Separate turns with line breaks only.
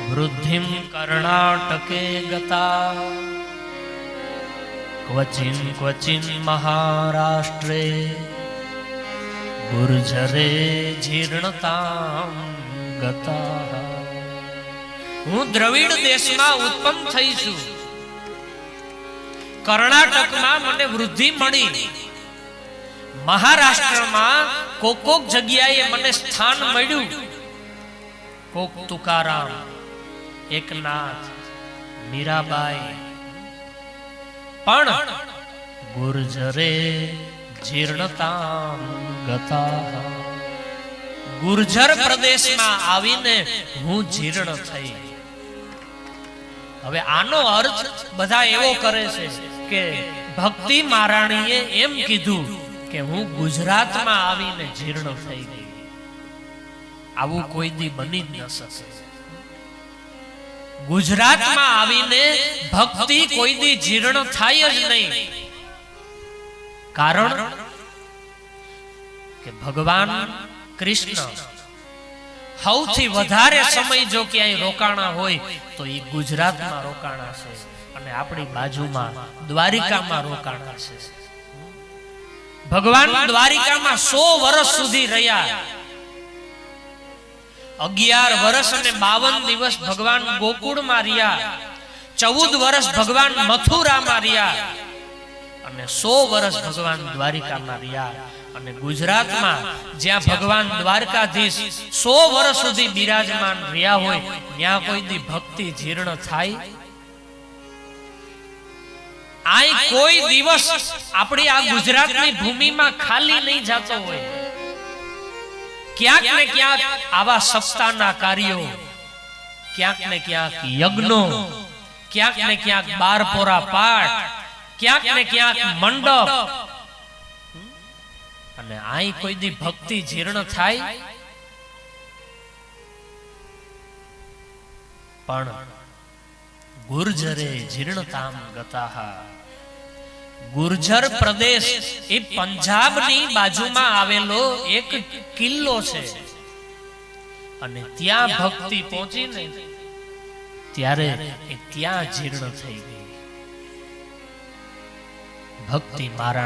વૃદ્ધિમ કર્ણાટકે ગતા ક્વચિન ક્વચિન મહારાષ્ટ્રે ગુર્જરે જીર્ણતામ ગતા. હું દ્રવિડ દેશમાં ઉત્પન્ન થઈ છું. કર્ણાટકમાં મને વૃદ્ધિ મળી. મહારાષ્ટ્રમાં કોક જગ્યાએ મને સ્થાન મળ્યું. કોક તુકારામ, એકનાથ, મીરાબાઈ. પણ ગુર્જરે જીર્ણતામ ગતા. ગુર્જર પ્રદેશમાં આવીને હું જીર્ણ થઈ. હવે આનો અર્થ બધા એવો કરે છે કે ભક્તિ મહારાણીએ એમ કીધું કે હું ગુજરાતમાં આવીને જીર્ણ થઈ ગઈ. આવું કોઈ દી બની જ ન શકે. ગુજરાતમાં આવીને ભક્તિ કોઈ દી જીર્ણ થાય જ નહીં. કારણ કે ભગવાન કૃષ્ણ સૌથી વધારે સમય જો ક્યાંય રોકાણા હોય તો એ ગુજરાતમાં રોકાણા છે અને આપણી બાજુમાં દ્વારિકામાં રોકાણા છે. ભગવાન દ્વારિકામાં 100 વર્ષ સુધી રહ્યા. 11 વર્ષ અને 52 દિવસ ભગવાન ગોકુળમાં રહ્યા. 14 વર્ષ ભગવાન મથુરામાં રહ્યા અને 100 વર્ષ ભગવાન દ્વારિકામાં રહ્યા. અને ગુજરાતમાં જ્યાં ભગવાન દ્વારકાધીશ 100 વર્ષ સુધી બિરાજમાન રહ્યા હોય ત્યાં કોઈ દી ભક્તિ જીર્ણ થાય? આય કોઈ દિવસ આપણી આ ગુજરાતની ભૂમિમાં ખાલી નહીં જતો હોય. ક્યાંક ને ક્યાંક આવા સપ્તાહના કાર્યો, ક્યાંક ને ક્યાંક યજ્ઞો, ક્યાંક ને ક્યાંક બારપોરા પાઠ, ક્યાંક ને ક્યાંક મંડપ. અને આય કોઈ દી ભક્તિ જીર્ણ થાય? પણ ગુર્જરે જીર્ણતામ ગતા. ગુર્જર પ્રદેશ એ પંજાબની બાજુમાં આવેલો એક કિલ્લો છે અને ત્યાં ભક્તિ પહોંચીને ત્યારે એ ત્યાં જીર્ણ થઈ ગઈ. ભક્તિ મહારાણી